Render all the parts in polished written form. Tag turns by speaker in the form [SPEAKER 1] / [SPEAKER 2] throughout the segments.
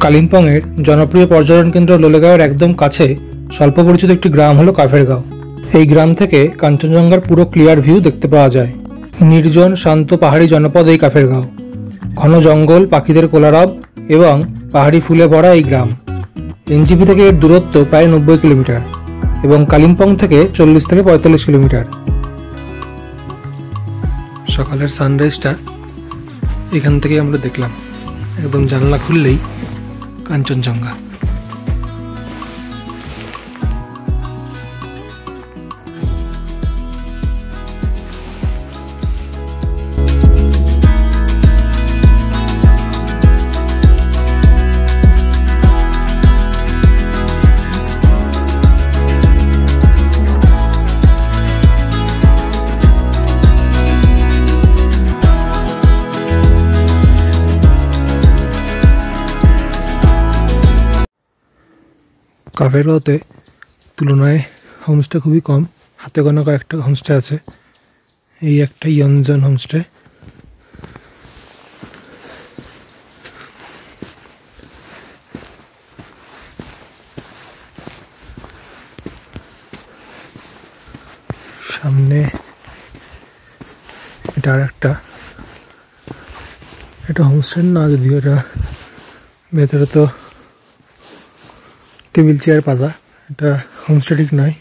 [SPEAKER 1] কালিম্পংয়ের জনপ্রিয় পর্যটন কেন্দ্র লোলেগাঁওয়ের একদম কাছে স্বল্প পরিচিত একটি গ্রাম হলো কাফেরগাঁও। এই গ্রাম থেকে কাঞ্চনজঙ্ঘার পুরো ক্লিয়ার ভিউ দেখতে পাওয়া যায়। নির্জন শান্ত পাহাড়ি জনপদ এই কাফেরগাঁও। ঘন জঙ্গল, পাখিদের কোলারব এবং পাহাড়ি ফুলে ভরা এই গ্রাম। এনজিপি থেকে এর দূরত্ব প্রায় 90 কিলোমিটার এবং কালিম্পং থেকে 40 থেকে 45 কিলোমিটার। সকালের সানরাইজটা এখান থেকে আমরা দেখলাম। একদম জানলা খুললেই কাঞ্চনজঙ্ঘা। কাফেরগাঁওতে তুলনায় হোমস্টে খুবই কম, হাতে গোনা কয়েকটা হোমস্টে আছে। এই একটা ইয়নজন হোমস্টে। সামনে এটা আর একটা, এটা হোমস্টে না, যদিও এটা ভেতরে তো টেবিল চেয়ার পাতা, এটা হোমস্টে ঠিক নয়।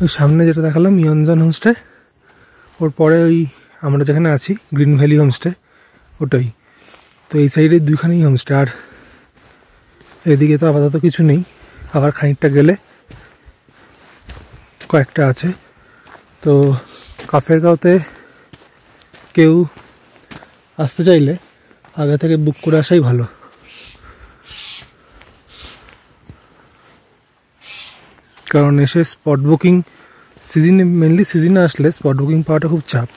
[SPEAKER 1] ওই সামনে যেটা দেখালাম ইয়নজন হোমস্টে, ওর পরে ওই আমরা যেখানে আছি গ্রিন ভ্যালি হোমস্টে, ওটাই। তো এই সাইডে দুইখানেই হোমস্টে, আর এদিকে তো আপাতত কিছু নেই। আবার খানিকটা গেলে কয়েকটা আছে। তো কাফেরগাঁওতে কেউ আসতে চাইলে আগে থেকে বুক করে আসাই ভালো। কারণ এসে স্পট বুকিং সিজনে, মেনলি সিজনে আসলে স্পট বুকিং পাওয়াটা খুব চাপ।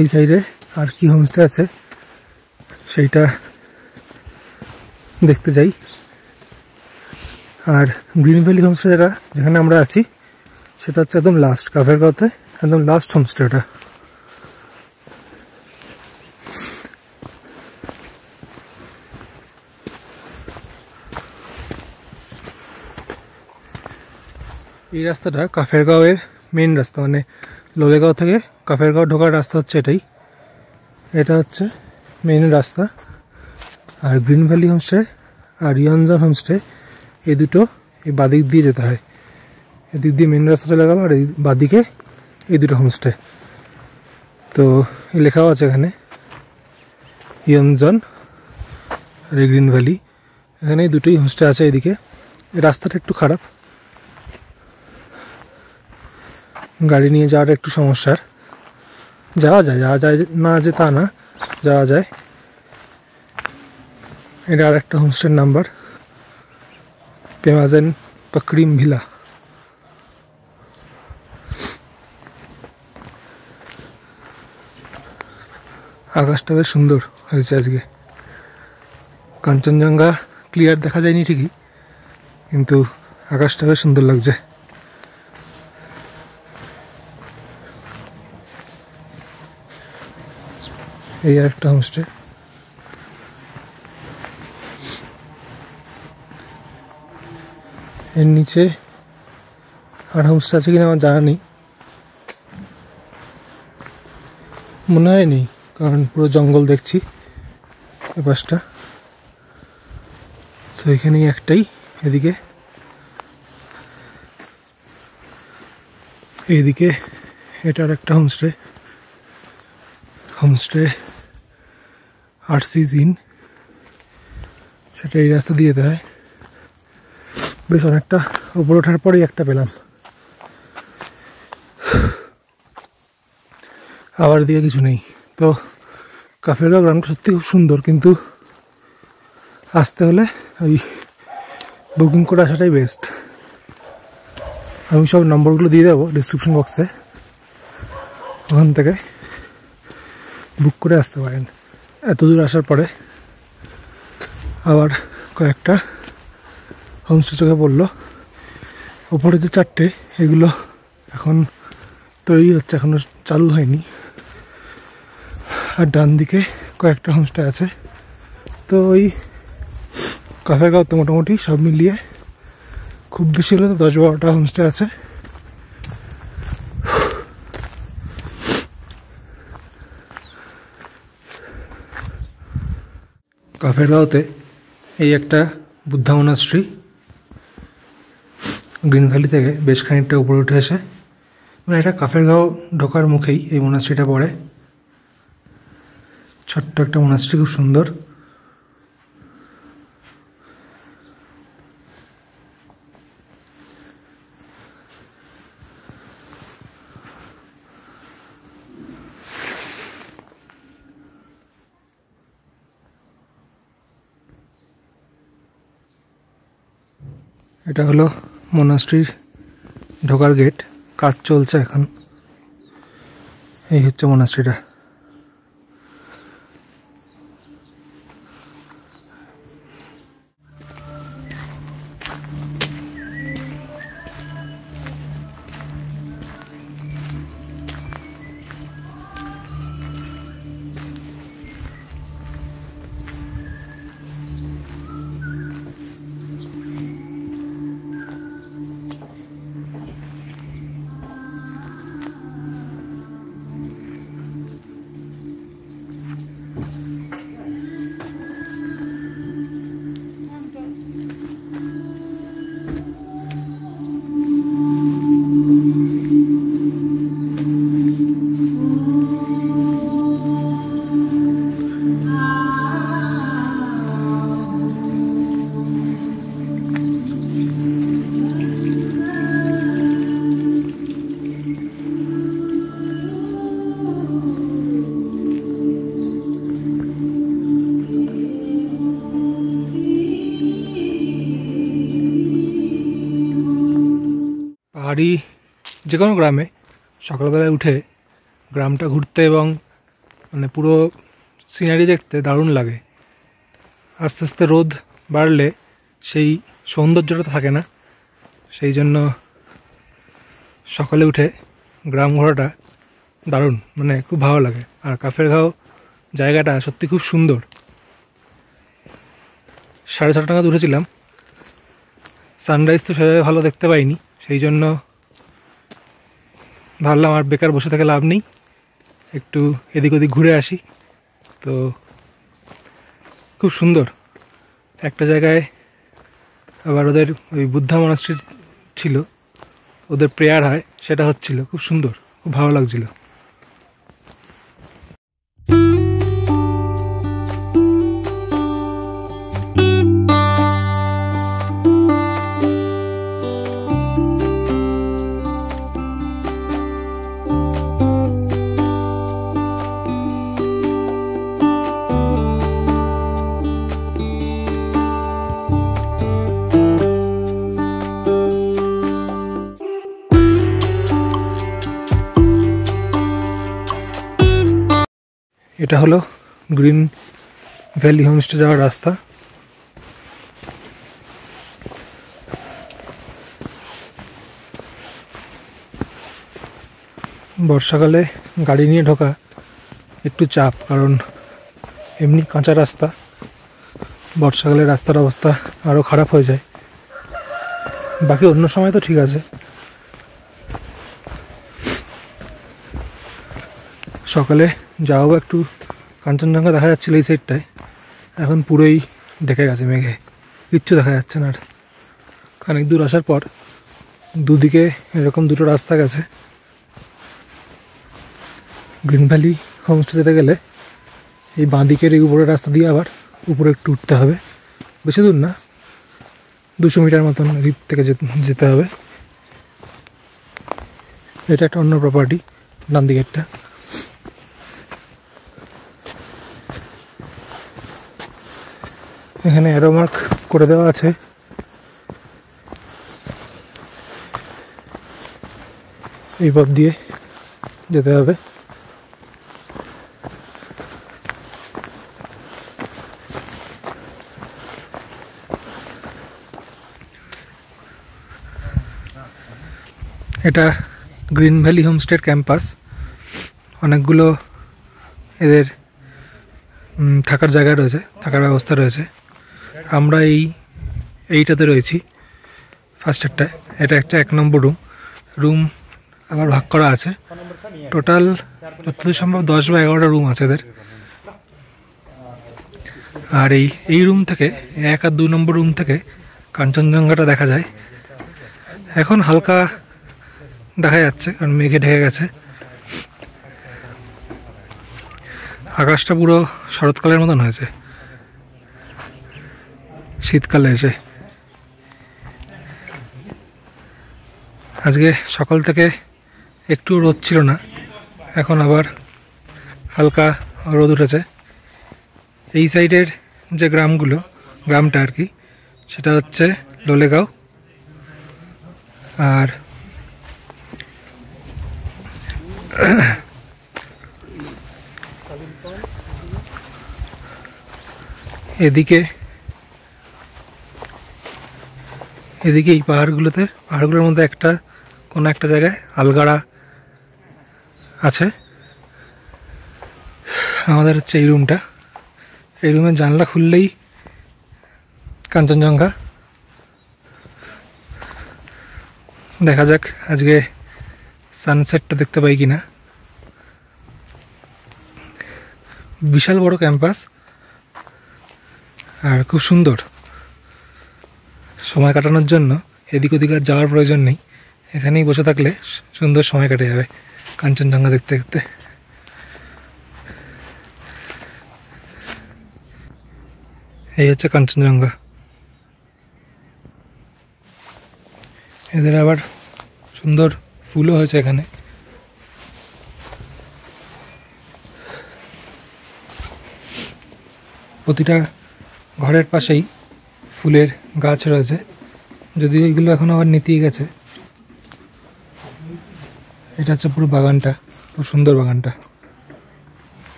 [SPEAKER 1] এই সাইডে আর কি হোমস্টে আছে সেইটা দেখতে যাই। আর গ্রিন ভ্যালি হোমস্টে যেখানে আমরা আছি সেটা হচ্ছে একদম লাস্ট, কাফেরগাঁওতে একদম লাস্ট হোমস্টে ওটা। এই রাস্তাটা কাফেরগাঁওয়ের মেন রাস্তা, মানে লোলেগাঁও থেকে কাফেরগাঁও ঢোকার রাস্তা হচ্ছে এটাই। এটা হচ্ছে মেন রাস্তা। আর গ্রিন ভ্যালি হোমস্টে আর ইয়নজন হোমস্টে এই দুটো এই বাদিক দিয়ে যেতে হয়। এদিক দিয়ে মেন রাস্তা চলে গেল, আর এই বাদিকে এই দুটো হোমস্টে। তো লেখাও আছে এখানে ইয়নজন আর গ্রিন ভ্যালি, এখানে এই দুটোই হোমস্টে আছে। এদিকে এই রাস্তাটা একটু খারাপ, গাড়ি নিয়ে যাওয়াটা একটু সমস্যার। যাওয়া যায় না যে তা না, যাওয়া যায়। এটা আর একটা হোমস্টের নাম্বার, পেমাজেন পাকড়িম ভিলা। আকাশটা বেশ সুন্দর হয়েছে আজকে। কাঞ্চনজঙ্ঘা ক্লিয়ার দেখা যায়নি ঠিকই, কিন্তু আকাশটা বেশ সুন্দর লাগছে। এই আর একটা হোমস্টে। এর নিচে আর হোমস্টে আছে কিনা আমার জানা নেই, মনে হয় নেই, কারণ পুরো জঙ্গল দেখছি এ পাশটা। তো এখানেই একটাই, এইদিকে এটা আর একটা হোমস্টে আরসিজ ইন, সেটা এই রাস্তা দিয়ে যেতে হয়। বেশ অনেকটা উপরে ওঠার পরেই একটা পেলাম। আবার দিকে কিছু নেই। তো কাফেরগাঁও গ্রামটা সত্যি খুব সুন্দর, কিন্তু আসতে হলে ওই বুকিং করে আসাটাই বেস্ট। আমি সব নম্বরগুলো দিয়ে দেবো ডিসক্রিপশন বক্সে, ওখান থেকে বুক করে আসতে পারেন। এত দূর আসার পরে আবার কয়েকটা হোমস্টে চোখে পড়লো। ওপরে যে 4টে এগুলো এখন তৈরি হচ্ছে, এখনও চালু হয়নি। আর ডান দিকে কয়েকটা হোমস্টে আছে। তো ওই কাফেরগাঁও তো মোটামুটি সব মিলিয়ে খুব বেশি হলে তো 10-12টা হোমস্টে আছে। কাফেরগাঁওতে এই একটা বুদ্ধা মনাস্ট্রি, গ্রিন ভ্যালি থেকে বেশ খানিকটা উপরে উঠে এসে, মানে এটা কাফেরগাঁও ঢোকার মুখেই এই মনাস্ট্রিটা পড়ে। ছোট্ট একটা মনাস্ট্রি, খুব সুন্দর। এটা হলো মনাস্ট্রির ঢোকার গেট, কাজ চলছে এখন। এই হচ্ছে মনাস্ট্রিটা। পাহাড়ি যে কোনো গ্রামে সকালবেলায় উঠে গ্রামটা ঘুরতে এবং মানে পুরো সিনারি দেখতে দারুণ লাগে। আস্তে আস্তে রোদ বাড়লে সেই সৌন্দর্যটা থাকে না, সেই জন্য সকালে উঠে গ্রাম ঘোরাটা দারুণ, মানে খুব ভালো লাগে। আর কাফেরগাঁও জায়গাটা সত্যি খুব সুন্দর। 6:30 টাকা উঠেছিলাম, সানরাইজ তো সেভাবে ভালো দেখতে পাইনি, সেই জন্য ভাবলাম আর বেকার বসে থেকে লাভ নেই, একটু এদিক ওদিক ঘুরে আসি। তো খুব সুন্দর একটা জায়গায় আবার ওদের ওই বুদ্ধা মনাস্ট্রি ছিল, ওদের প্রেয়ার হয়, সেটা হচ্ছিল, খুব সুন্দর, খুব ভালো লাগছিল। এটা হলো গ্রিন ভ্যালি হোমস্টে যাওয়ার রাস্তা। বর্ষাকালে গাড়ি নিয়ে ঢোকা একটু চাপ, কারণ এমনি কাঁচা রাস্তা, বর্ষাকালে রাস্তার অবস্থা আরও খারাপ হয়ে যায়। বাকি অন্য সময় তো ঠিক আছে। সকালে যাও একটু কাঞ্চনজঙ্ঘা দেখা যাচ্ছিল এই সাইডটায়, এখন পুরোই ঢেকে গেছে মেঘে, কিচ্ছু দেখা যাচ্ছে না। আর খানিক দূর আসার পর দুদিকে এরকম দুটো রাস্তা গেছে। গ্রিন ভ্যালি হোমস্টে যেতে গেলে এই বাঁদিকের এই উপরের রাস্তা দিয়ে আবার উপরে একটু উঠতে হবে, বেশি দূর না, 200 মিটার মতন এদিক থেকে যেতে হবে। এটা একটা অন্য প্রপার্টি, ডান দিকেরটা। এখানে অ্যারো মার্ক করে দেওয়া আছে। এই পথ দিয়ে যেতে হবে। এটা গ্রিন ভ্যালি হোমস্টের ক্যাম্পাস। অনেকগুলো এদের থাকার জায়গা রয়েছে, থাকার ব্যবস্থা রয়েছে। আমরা এইটাতে রয়েছি, ফার্স্ট একটায়। এটা একটা 1 নম্বর রুম আবার ভাগ করা আছে। টোটাল যতদূর সম্ভব 10 বা 11টা রুম আছে এদের। আর এই রুম থেকে 1 আর 2 নম্বর রুম থেকে কাঞ্চনজঙ্ঘাটা দেখা যায়। এখন হালকা দেখা যাচ্ছে কারণ মেঘে ঢেকে গেছে। আকাশটা পুরো শরৎকালের মতন হয়েছে শীতকালে এসে। আজকে সকাল থেকে একটু রোদ ছিল না, এখন আবার হালকা রোদ উঠেছে। এই সাইডের যে গ্রামটা আর কি, সেটা হচ্ছে লোলেগাঁও। আর এদিকে এই পাহাড়গুলোর মধ্যে কোনো একটা জায়গায় আলগাড়া আছে। আমাদের হচ্ছে এই রুমটা। এই রুমের জানলা খুললেই কাঞ্চনজঙ্ঘা দেখা যাক আজকে সানসেটটা দেখতে পাই কিনা। বিশাল বড় ক্যাম্পাস আর খুব সুন্দর। সময় কাটানোর জন্য এদিক ওদিক আর যাওয়ার প্রয়োজন নেই, এখানেই বসে থাকলে সুন্দর সময় কেটে যাবে কাঞ্চনজঙ্ঘা দেখতে দেখতে। এই হচ্ছে কাঞ্চনজঙ্ঘা। এদের আবার সুন্দর ফুলও হয়েছে এখানে। প্রতিটা ঘরের পাশেই ফুলের গাছ রয়েছে, যদিও এগুলো এখন আবার নেতিয়ে গেছে। এটা হচ্ছে পুরো বাগানটা, খুব সুন্দর বাগানটা।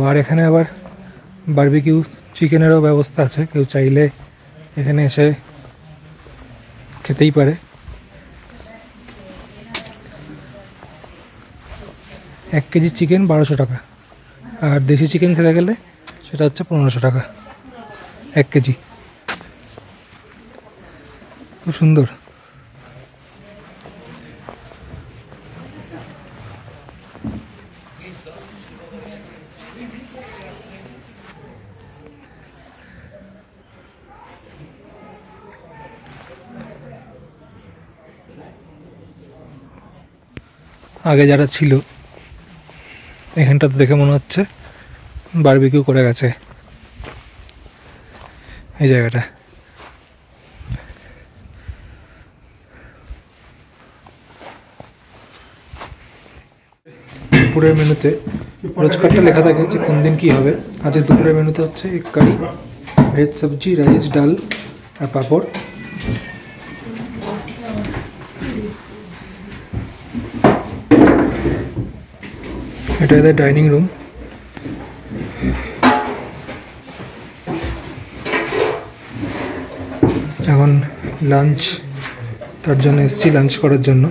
[SPEAKER 1] আর এখানে আবার বারবিকিউ চিকেনেরও ব্যবস্থা আছে, কেউ চাইলে এখানে এসে খেতেই পারে। 1 কেজি চিকেন 1200 টাকা, আর দেশি চিকেন খেতে গেলে সেটা হচ্ছে 1500 টাকা 1 কেজি। খুব সুন্দর। আগে যারা ছিল এখানটাতে দেখে মনে হচ্ছে বারবিকিউ করে গেছে এই জায়গাটা। দুপুরের মেনুতে রোজকারটা লেখা থাকে যে কোন দিন কী হবে। আজকে দুপুরের মেনুতে হচ্ছে এক কারি, ভেজ সবজি, রাইস, ডাল আর পাঁপড়। এটা এদের ডাইনিং রুম। এখন লাঞ্চ, তার জন্য এসেছি লাঞ্চ করার জন্য।